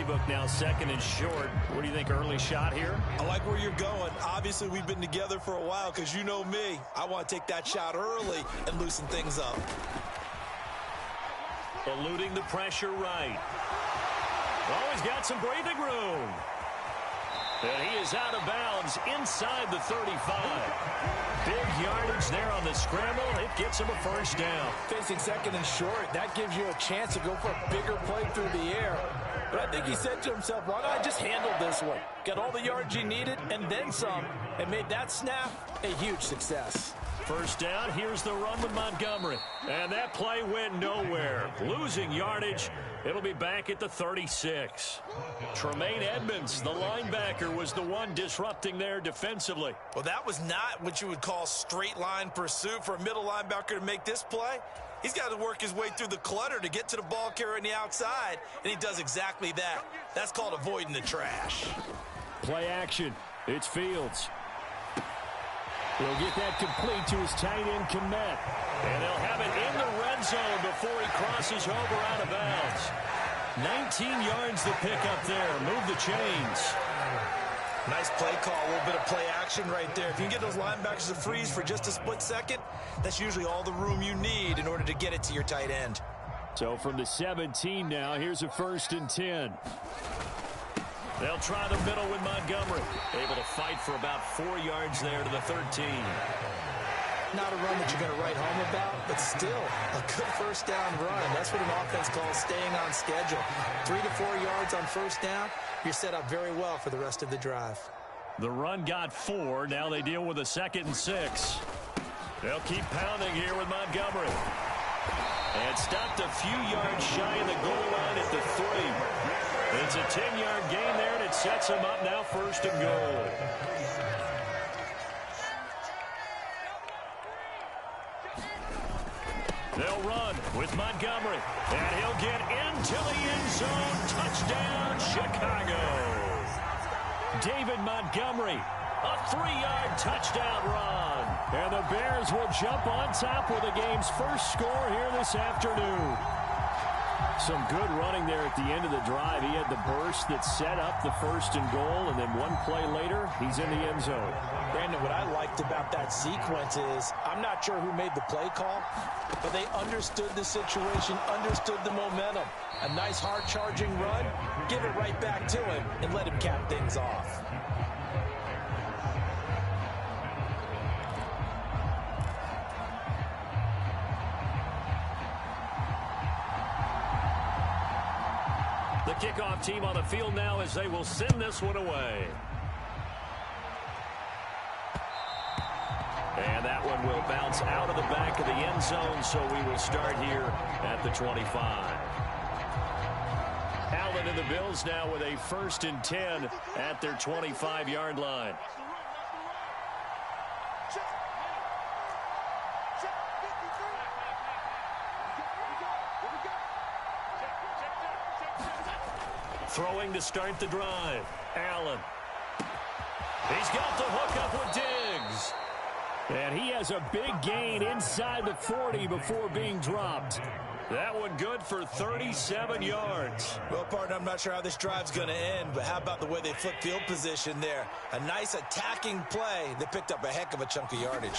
playbook now, second and short. What do you think, early shot here? I like where you're going. Obviously, we've been together for a while because you know me. I want to take that shot early and loosen things up. Eluding the pressure right. Oh, he's got some breathing room. And he is out of bounds inside the 35. Big yardage there on the scramble. It gets him a first down. Facing second and short, that gives you a chance to go for a bigger play through the air. But I think he said to himself, why don't I just handle this one? Got all the yards he needed and then some, and made that snap a huge success. First down, here's the run with Montgomery. And that play went nowhere. Losing yardage. It'll be back at the 36. Tremaine Edmonds, the linebacker, was the one disrupting there defensively. Well, that was not what you would call straight line pursuit for a middle linebacker to make this play. He's got to work his way through the clutter to get to the ball carrier on the outside, and he does exactly that. That's called avoiding the trash. Play action. It's Fields. He'll get that complete to his tight end, Kmet. And they'll have it in the red zone before he crosses over out of bounds. 19 yards to pick up there. Move the chains. Nice play call, a little bit of play action right there. If you can get those linebackers to freeze for just a split second, that's usually all the room you need in order to get it to your tight end. So from the 17 now, here's a 1st and 10. They'll try the middle with Montgomery. Able to fight for about 4 yards there to the 13. Not a run that you're going to write home about, but still a good first down run. That's what an offense calls staying on schedule. 3 to 4 yards on first down. You're set up very well for the rest of the drive. The run got 4. Now they deal with a 2nd and 6. They'll keep pounding here with Montgomery. And stopped a few yards shy of the goal line at the 3. It's a 10-yard gain there, and it sets him up now 1st and goal. They'll run with Montgomery, and he'll get into the end zone. Touchdown, Chicago. David Montgomery, a 3-yard touchdown run. And the Bears will jump on top with the game's first score here this afternoon. Some good running there at the end of the drive. He had the burst that set up the 1st and goal, and then one play later, he's in the end zone. Brandon, what I liked about that sequence is I'm not sure who made the play call, but they understood the situation, understood the momentum. A nice hard-charging run, give it right back to him, and let him cap things off. The kickoff team on the field now as they will send this one away. And that one will bounce out of the back of the end zone, so we will start here at the 25. Allen and the Bills now with a 1st and 10 at their 25-yard line. Throwing to start the drive. Allen. He's got the hook up with Diggs. And he has a big gain inside the 40 before being dropped. That one good for 37 yards. Well, partner, I'm not sure how this drive's going to end, but how about the way they flipped field position there? A nice attacking play that picked up a heck of a chunk of yardage.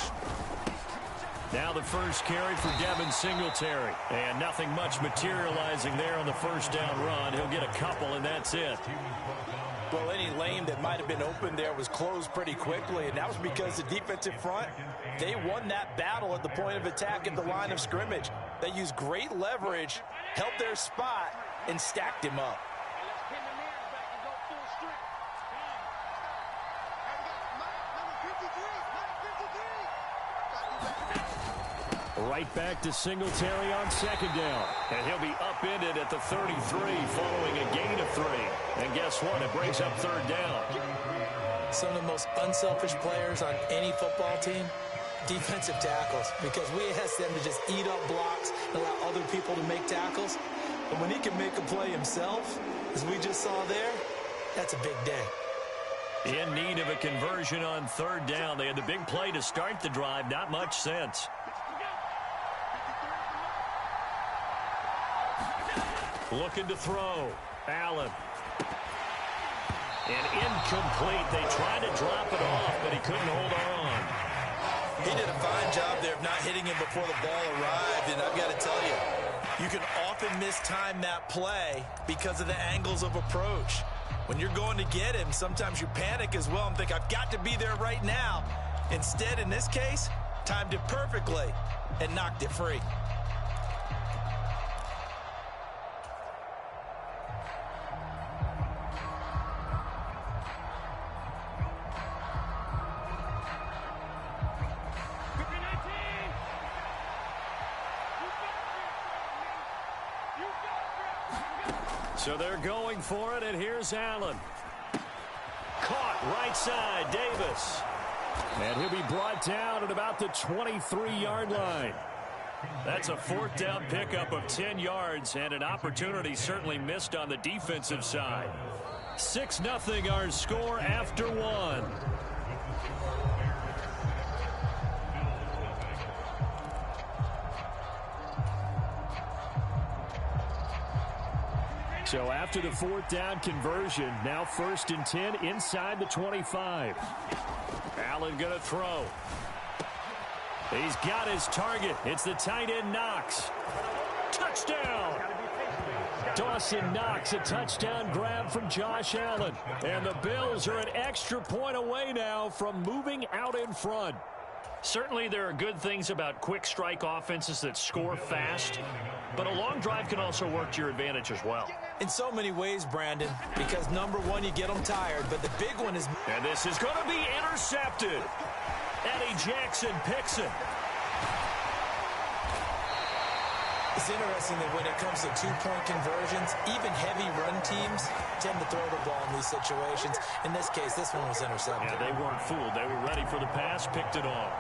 Now the first carry for Devin Singletary. And nothing much materializing there on the first down run. He'll get a couple, and that's it. Well, any lane that might have been open there was closed pretty quickly, and that was because the defensive front, they won that battle at the point of attack at the line of scrimmage. They used great leverage, held their spot, and stacked him up. Right back to Singletary on 2nd down. And he'll be upended at the 33 following a gain of 3. And guess what? It brings up 3rd down. Some of the most unselfish players on any football team, defensive tackles, because we ask them to just eat up blocks and allow other people to make tackles. But when he can make a play himself, as we just saw there, that's a big day. In need of a conversion on 3rd down. They had the big play to start the drive. Not much sense. Looking to throw. Allen. And incomplete. They tried to drop it off, but he couldn't hold on. He did a fine job there of not hitting him before the ball arrived, and I've got to tell you, you can often mistime that play because of the angles of approach. When you're going to get him, sometimes you panic as well and think, I've got to be there right now. Instead, in this case, timed it perfectly and knocked it free. So they're going for it, and here's Allen. Caught right side, Davis. And he'll be brought down at about the 23-yard line. That's a fourth down pickup of 10 yards, and an opportunity certainly missed on the defensive side. 6-0 our score after one. So after the fourth down conversion, now 1st and 10 inside the 25. Allen going to throw. He's got his target. It's the tight end Knox. Touchdown! Dawson Knox, a touchdown grab from Josh Allen. And the Bills are an extra point away now from moving out in front. Certainly there are good things about quick strike offenses that score fast, but a long drive can also work to your advantage as well. In so many ways, Brandon, because number one, you get them tired, but the big one is... And this is going to be intercepted. Eddie Jackson picks it. It's interesting that when it comes to two-point conversions, even heavy run teams tend to throw the ball in these situations. In this case, this one was intercepted. Yeah, they weren't fooled. They were ready for the pass, picked it off.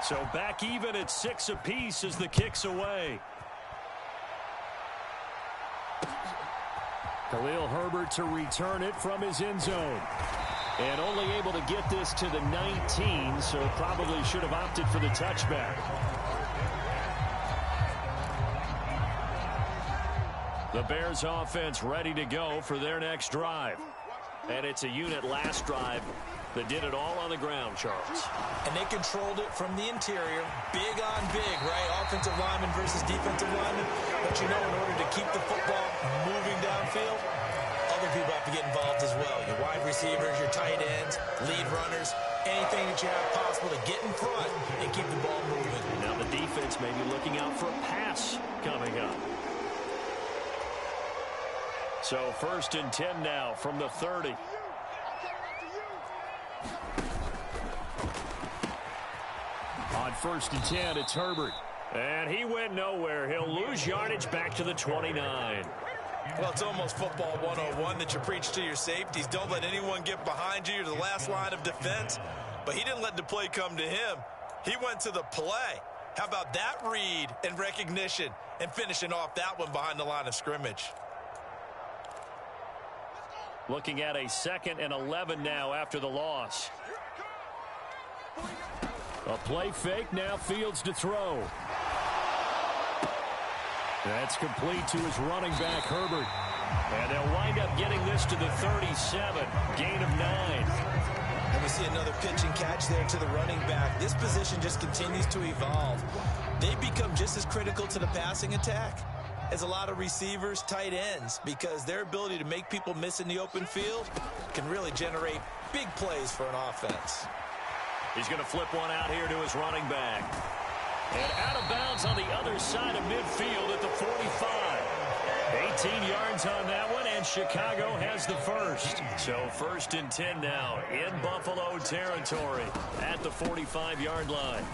So back even at 6 apiece as the kick's away. Khalil Herbert to return it from his end zone. And only able to get this to the 19, so probably should have opted for the touchback. The Bears offense ready to go for their next drive. And it's a unit last drive that did it all on the ground, Charles. And they controlled it from the interior. Big on big, right? Offensive lineman versus defensive lineman. But you know, in order to keep the football moving downfield, other people have to get involved as well. Your wide receivers, your tight ends, lead runners, anything that you have possible to get in front and keep the ball moving. Now the defense may be looking out for a pass coming up. So 1st and 10 now from the 30. On 1st and 10, it's Herbert. And he went nowhere. He'll lose yardage back to the 29. Well, it's almost football 101 that you preach to your safeties. Don't let anyone get behind you. You're the last line of defense. But he didn't let the play come to him. He went to the play. How about that read and recognition and finishing off that one behind the line of scrimmage? Looking at a 2nd and 11 now after the loss. A play fake, now Fields to throw. That's complete to his running back, Herbert. And they'll wind up getting this to the 37, gain of 9. And we see another pitch and catch there to the running back. This position just continues to evolve. They become just as critical to the passing attack as a lot of receivers, tight ends, because their ability to make people miss in the open field can really generate big plays for an offense. He's going to flip one out here to his running back. And out of bounds on the other side of midfield at the 45. 18 yards on that one, and Chicago has the first. So 1st and 10 now in Buffalo territory at the 45-yard line.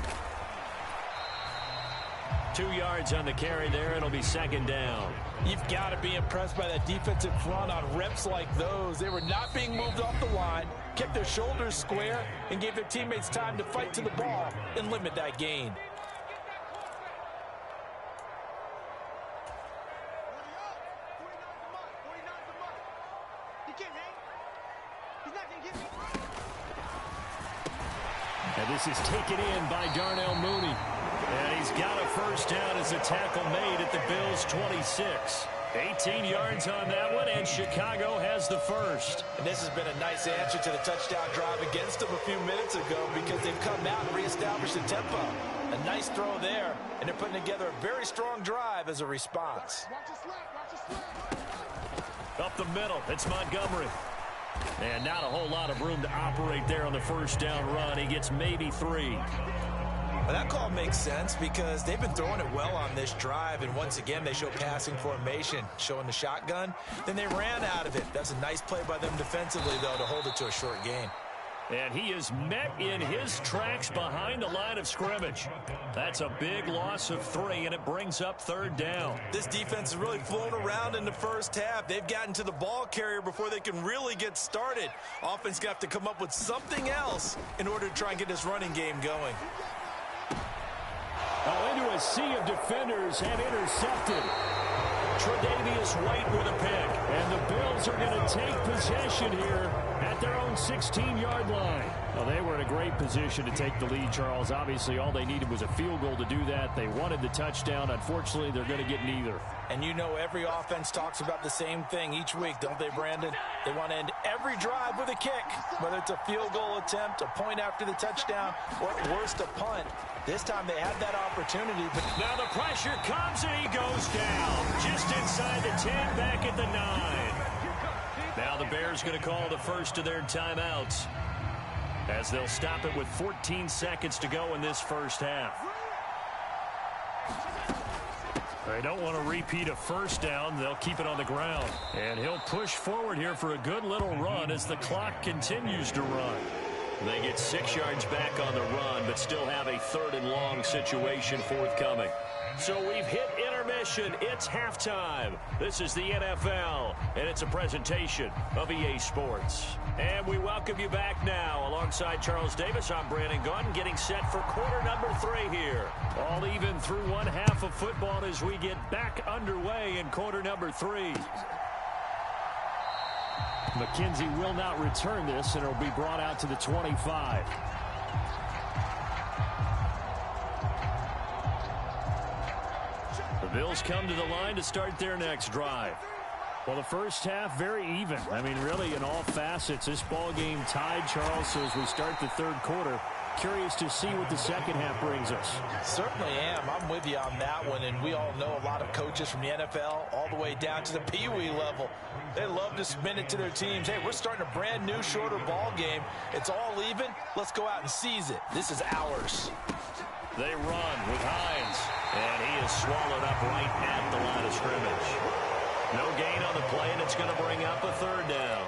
2 yards on the carry there. It'll be 2nd down. You've got to be impressed by that defensive front on reps like those. They were not being moved off the line, kept their shoulders square, and gave their teammates time to fight to the ball and limit that gain. And this is taken in by Darnell Mooney. And he's got a first down as a tackle made at the Bills' 26. 18 yards on that one, and Chicago has the first. And this has been a nice answer to the touchdown drive against them a few minutes ago because they've come out and reestablished the tempo. A nice throw there, and they're putting together a very strong drive as a response. Up the middle, it's Montgomery. And not a whole lot of room to operate there on the first down run. He gets maybe 3. Well, that call makes sense because they've been throwing it well on this drive, and once again they show passing formation, showing the shotgun. Then they ran out of it. That's a nice play by them defensively, though, to hold it to a short gain. And he is met in his tracks behind the line of scrimmage. That's a big loss of 3, and it brings up 3rd down. This defense has really flown around in the first half. They've gotten to the ball carrier before they can really get started. Offense got to come up with something else in order to try and get this running game going. Into a sea of defenders and intercepted. Tre'Davious White with a pick. And the Bills are going to take possession here at their own 16-yard line. Well, they were in a great position to take the lead, Charles. Obviously, all they needed was a field goal to do that. They wanted the touchdown. Unfortunately, they're going to get neither. And you know every offense talks about the same thing each week, don't they, Brandon? They want to end every drive with a kick, whether it's a field goal attempt, a point after the touchdown, or at worst, a punt. This time they had that opportunity. But now the pressure comes, and he goes down just inside the 10, back at the 9. Now the Bears going to call the first of their timeouts as they'll stop it with 14 seconds to go in this first half. They don't want to repeat a first down. They'll keep it on the ground. And he'll push forward here for a good little run as the clock continues to run. They get 6 yards back on the run, but still have a 3rd and long situation forthcoming. So we've hit intermission. It's halftime. This is the NFL, and it's a presentation of EA Sports. And we welcome you back now. Alongside Charles Davis, I'm Brandon Gaudin, getting set for quarter number 3 here. All even through one half of football as we get back underway in quarter number 3. McKenzie will not return this, and it'll be brought out to the 25. The Bills come to the line to start their next drive. Well, the first half, very even. I mean, really, in all facets, this ball game tied, Charles. So as we start the 3rd quarter, curious to see what the second half brings us. Certainly am. I'm with you on that one, and we all know a lot of coaches from the NFL all the way down to the Pee-wee level. They love to submit it to their teams. Hey, we're starting a brand new, shorter ball game. It's all even. Let's go out and seize it. This is ours. They run with Hines, and he is swallowed up right at the line of scrimmage. No gain on the play, and it's going to bring up a 3rd down.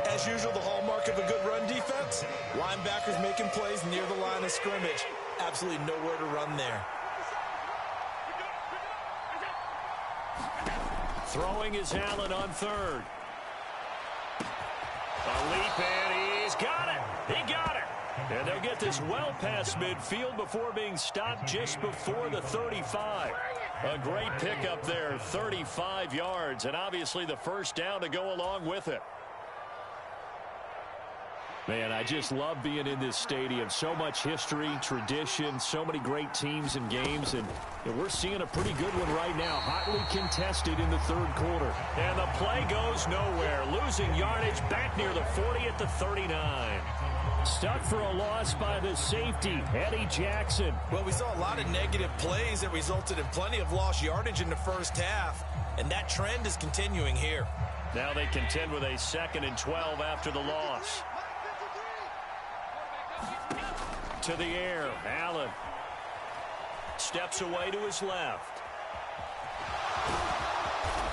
As usual, the hallmark of a good run defense, linebackers making plays near the line of scrimmage. Absolutely nowhere to run there. Throwing is Allen on 3rd. A leap, and he's got it. He got it. And they'll get this well past midfield before being stopped just before the 35. A great pickup there, 35 yards, and obviously the first down to go along with it. Man, I just love being in this stadium. So much history, tradition, so many great teams and games, and we're seeing a pretty good one right now. Hotly contested in the 3rd quarter. And the play goes nowhere. Losing yardage back near the 40 at the 39. Stuck for a loss by the safety, Eddie Jackson. Well, we saw a lot of negative plays that resulted in plenty of lost yardage in the first half, and that trend is continuing here. Now they contend with a 2nd and 12 after the loss. To the air, Allen steps away to his left.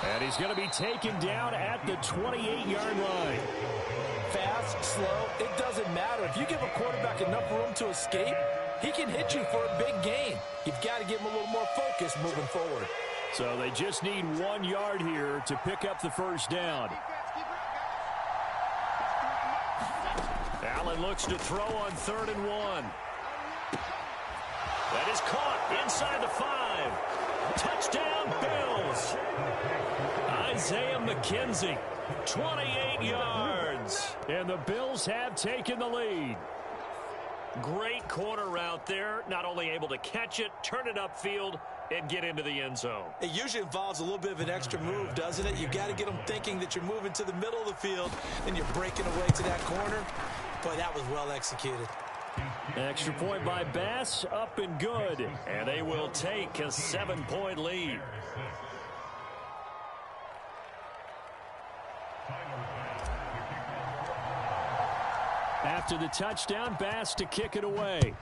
And he's going to be taken down at the 28-yard line. Fast, slow, it doesn't matter. If you give a quarterback enough room to escape, he can hit you for a big gain. You've got to give him a little more focus moving forward. So they just need 1 yard here to pick up the first down. Allen looks to throw on 3rd and 1. That is caught inside the 5. Touchdown, Bills. Isaiah McKenzie, 28 yards. And the Bills have taken the lead. Great corner route there. Not only able to catch it, turn it upfield, and get into the end zone. It usually involves a little bit of an extra move, doesn't it? You've got to get them thinking that you're moving to the middle of the field and you're breaking away to that corner. Boy, that was well executed. Extra point by Bass, up and good. And they will take a 7-point lead. After the touchdown, Bass to kick it away.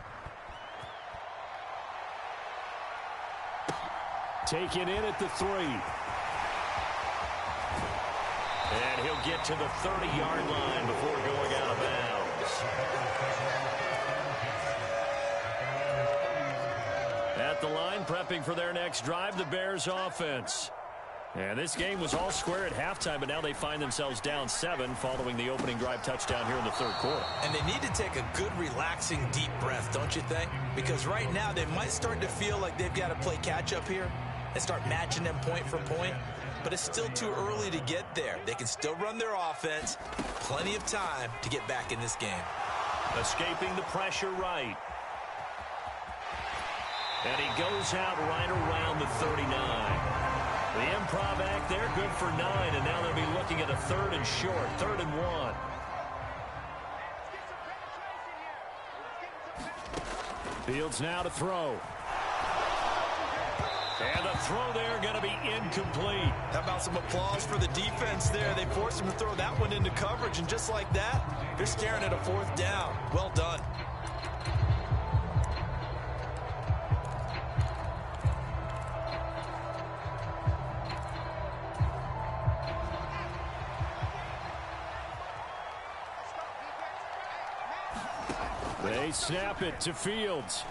Taken in at the 3. And he'll get to the 30-yard line before going out of bounds. At the line, prepping for their next drive, the Bears offense. And this game was all square at halftime, but now they find themselves down 7 following the opening drive touchdown here in the third quarter. And they need to take a good, relaxing, deep breath, don't you think? Because right now they might start to feel like they've got to play catch-up here and start matching them point for point. But it's still too early to get there. They can still run their offense. Plenty of time to get back in this game. Escaping the pressure right. And he goes out right around the 39. The improv act there, good for 9, and now they'll be looking at a 3rd and short, 3rd and 1. Fields now to throw. And the throw there going to be incomplete. How about some applause for the defense there? They forced him to throw that one into coverage, and just like that, they're staring at a 4th down. Well done. They snap it to Fields.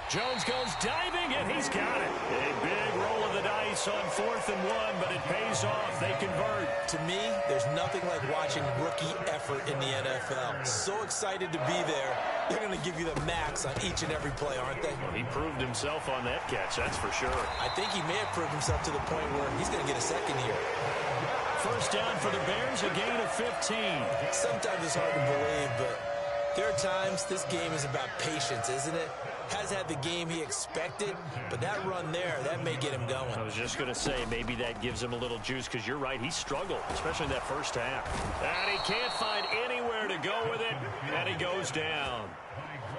Jones goes diving, and he's got it. A big roll of the dice on 4th and 1, but it pays off. They convert. To me, there's nothing like watching rookie effort in the NFL. So excited to be there. They're going to give you the max on each and every play, aren't they? Well, he proved himself on that catch, that's for sure. I think he may have proved himself to the point where he's going to get a second here. First down for the Bears, a gain of 15. Sometimes it's hard to believe, but there are times this game is about patience, isn't it? Has had the game he expected, but that run there, that may get him going. I was just going to say, maybe that gives him a little juice, because you're right, he struggled, especially in that first half. And he can't find anywhere to go with it, and he goes down.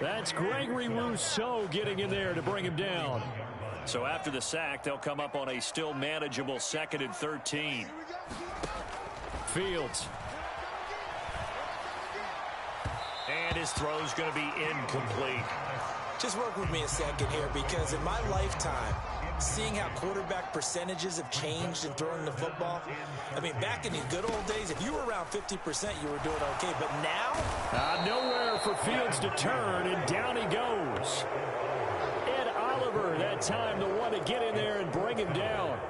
That's Gregory Rousseau getting in there to bring him down. So after the sack, they'll come up on a still manageable 2nd and 13. Fields. And his throw's going to be incomplete. Just work with me a second here, because in my lifetime, seeing how quarterback percentages have changed in throwing the football, I mean, back in the good old days, if you were around 50%, you were doing okay. But now? Nowhere for Fields to turn, and down he goes. Ed Oliver, that time, the one to get in there and bring him down.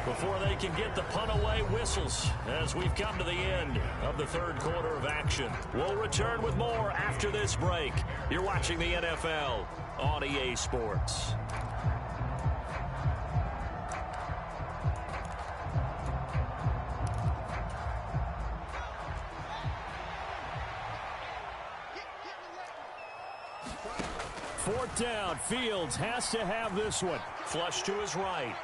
Before they can get the punt away, whistles as we've come to the end of the third quarter of action. We'll return with more after this break. You're watching the NFL on EA Sports. Fourth down, Fields has to have this one. Flush to his right.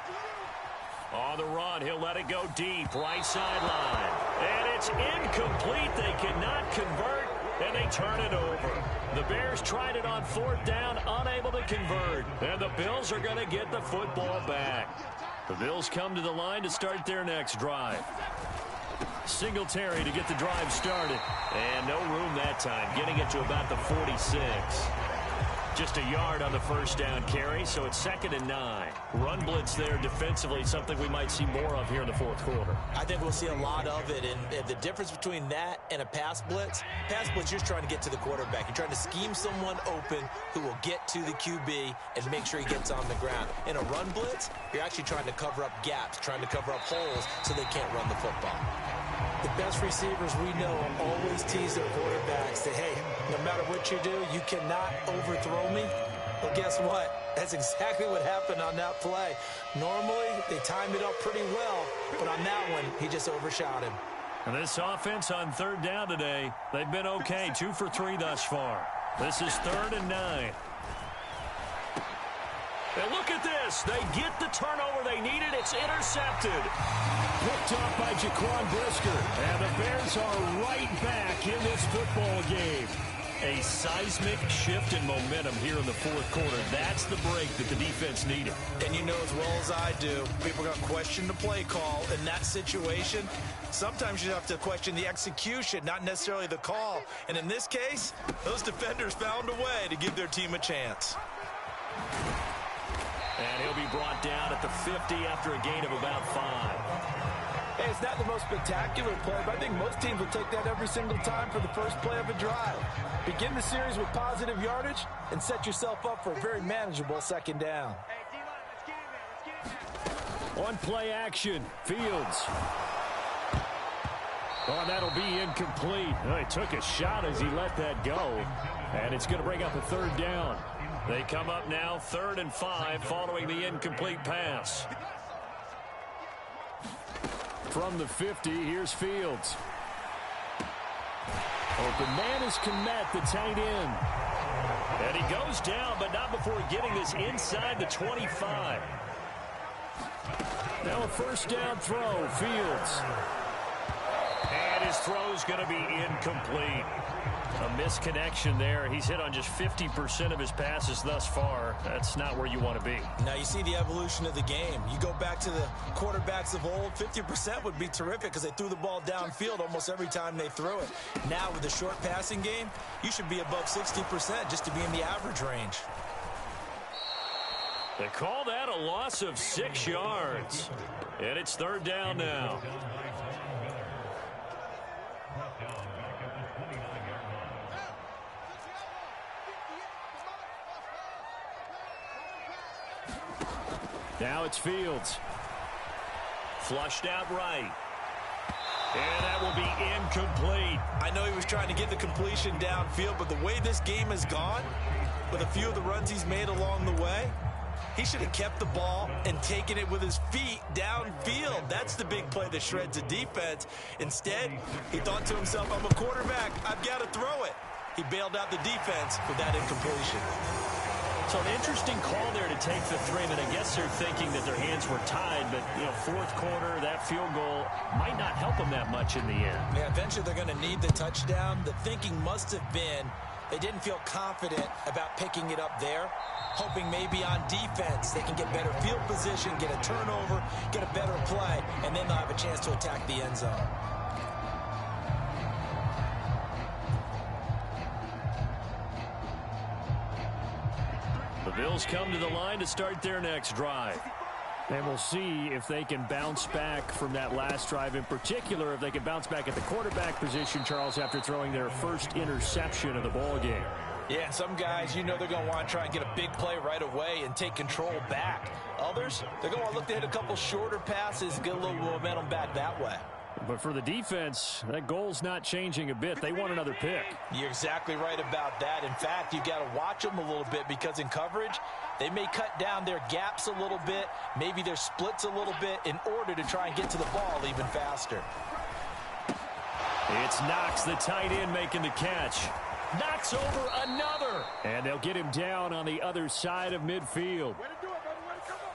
On the run, he'll let it go deep, right sideline. And it's incomplete. They cannot convert, and they turn it over. The Bears tried it on 4th down, unable to convert. And the Bills are going to get the football back. The Bills come to the line to start their next drive. Singletary to get the drive started. And no room that time, getting it to about the 46. Just a yard on the first down carry, so it's 2nd and 9. Run blitz there defensively, something we might see more of here in the fourth quarter. I think we'll see a lot of it, and the difference between that and a pass blitz, you're just trying to get to the quarterback. You're trying to scheme someone open who will get to the QB and make sure he gets on the ground. In a run blitz, you're actually trying to cover up gaps, trying to cover up holes so they can't run the football. The best receivers we know always tease their quarterbacks that, hey, no matter what you do, you cannot overthrow me. Well, guess what? That's exactly what happened on that play. Normally, they timed it up pretty well, but on that one, he just overshot him. And this offense on 3rd down today, they've been okay, 2 for 3 thus far. This is 3rd and 9. And look at this. They get the turnover they needed. It's intercepted. Picked off by Jaquan Brisker. And the Bears are right back in this football game. A seismic shift in momentum here in the 4th quarter. That's the break that the defense needed. And you know as well as I do, people are going to question the play call in that situation. Sometimes you have to question the execution, not necessarily the call. And in this case, those defenders found a way to give their team a chance. And he'll be brought down at the 50 after a gain of about 5. Hey, it's not the most spectacular play, but I think most teams will take that every single time for the first play of a drive. Begin the series with positive yardage and set yourself up for a very manageable 2nd down. On play action, Fields. Oh, and that'll be incomplete. Oh, he took a shot as he let that go. And it's going to bring up a 3rd down. They come up now 3rd and 5 following the incomplete pass. From the 50, here's Fields. Open man is Kmet, the tight end. And he goes down, but not before getting this inside the 25. Now a 1st down throw, Fields. And his throw's going to be incomplete. A misconnection there. He's hit on just 50% of his passes thus far. That's not where you want to be. Now you see the evolution of the game. You go back to the quarterbacks of old, 50% would be terrific because they threw the ball downfield almost every time they threw it. Now with the short passing game, you should be above 60% just to be in the average range. They call that a loss of 6 yards. And it's 3rd down now. Now it's Fields. Flushed out right. And that will be incomplete. I know he was trying to get the completion downfield, but the way this game has gone, with a few of the runs he's made along the way, he should have kept the ball and taken it with his feet downfield. That's the big play that shreds a defense. Instead, he thought to himself, I'm a quarterback. I've got to throw it. He bailed out the defense with that incompletion. So an interesting call there to take the 3. And I guess they're thinking that their hands were tied. But, 4th quarter, that field goal might not help them that much in the end. Yeah, eventually they're going to need the touchdown. The thinking must have been they didn't feel confident about picking it up there, hoping maybe on defense they can get better field position, get a turnover, get a better play, and then they'll have a chance to attack the end zone. The Bills come to the line to start their next drive. And we'll see if they can bounce back from that last drive. In particular, if they can bounce back at the quarterback position, Charles, after throwing their first interception of the ball game. Yeah, some guys, they're going to want to try and get a big play right away and take control back. Others, they're going to want to look to hit a couple shorter passes and get a little momentum back that way. But for the defense, that goal's not changing a bit. They want another pick. You're exactly right about that. In fact, you've got to watch them a little bit because in coverage, they may cut down their gaps a little bit, maybe their splits a little bit in order to try and get to the ball even faster. It's Knox, the tight end, making the catch. Knocks over another. And they'll get him down on the other side of midfield.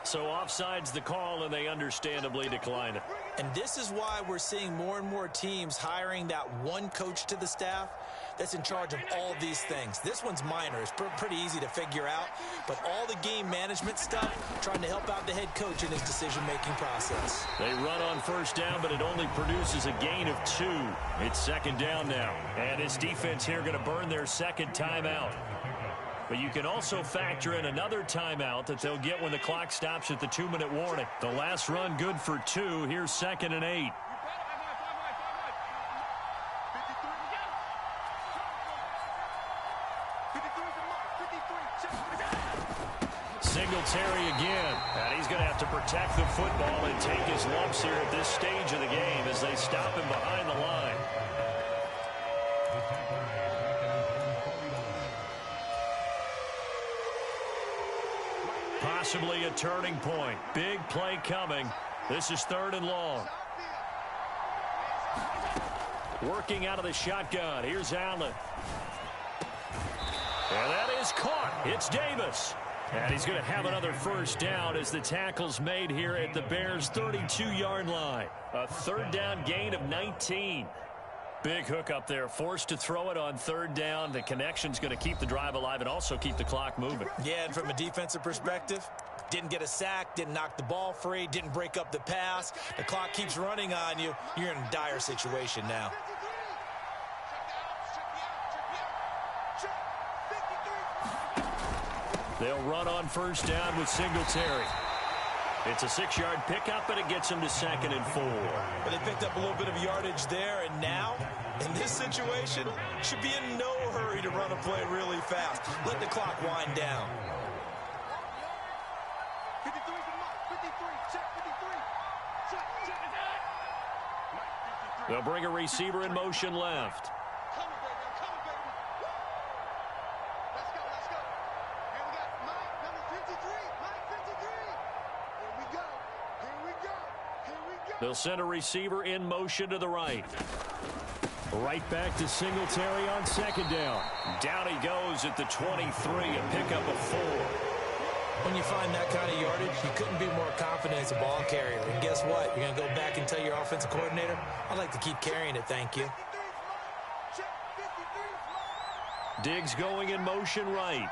So offside's the call, and they understandably decline it. And this is why we're seeing more and more teams hiring that one coach to the staff that's in charge of all these things. This one's minor. It's pretty easy to figure out. But all the game management stuff, trying to help out the head coach in his decision-making process. They run on 1st down, but it only produces a gain of 2. It's 2nd down now. And his defense here going to burn their 2nd timeout. But you can also factor in another timeout that they'll get when the clock stops at the 2-minute warning. The last run good for 2. Here's 2nd and 8. Singletary again. And he's going to have to protect the football and take his lumps here at this stage of the game as they stop him behind the line. Possibly a turning point. Big play coming. This is 3rd and long. Working out of the shotgun. Here's Allen. And that is caught. It's Davis. And he's going to have another first down as the tackle's made here at the Bears' 32-yard line. A third down gain of 19. Big hook up there, forced to throw it on third down. The connection's going to keep the drive alive and also keep the clock moving. Yeah, and from a defensive perspective, didn't get a sack, didn't knock the ball free, didn't break up the pass. The clock keeps running on you. You're in a dire situation now. They'll run on first down with Singletary. It's a 6-yard pickup, and it gets him to 2nd and 4. But they picked up a little bit of yardage there, and now, in this situation, should be in no hurry to run a play really fast. Let the clock wind down. 53 for Mike. 53. Check 53. Check. Mike 53. They'll bring a receiver in motion left. Come on, baby. I'm coming, baby. Let's go. Let's go. Here we got Mike, number 53. Mike 53. Here we go. Here we go. Here we go. They'll send a receiver in motion to the right. Right back to Singletary on 2nd down. Down he goes at the 23, a pickup of 4. When you find that kind of yardage, you couldn't be more confident as a ball carrier. And guess what? You're going to go back and tell your offensive coordinator, I'd like to keep carrying it, thank you. Diggs going in motion right.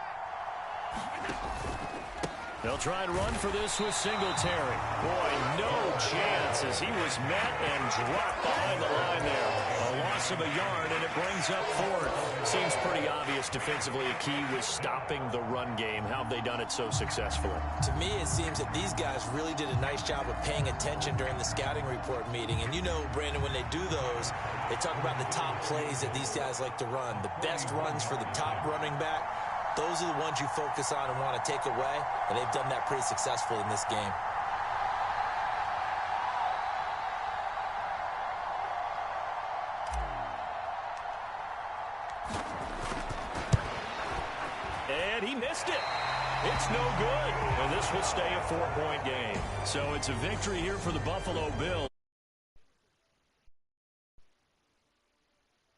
They'll try and run for this with Singletary. Boy, no chance as he was met and dropped behind the line there. A loss of a yard, and it brings up 4th. Seems pretty obvious defensively a key was stopping the run game. How have they done it so successfully? To me, it seems that these guys really did a nice job of paying attention during the scouting report meeting. And you know, Brandon, when they do those, they talk about the top plays that these guys like to run. The best runs for the top running back. Those are the ones you focus on and want to take away, and they've done that pretty successfully in this game. And he missed it. It's no good. And this will stay a 4-point game. So it's a victory here for the Buffalo Bills.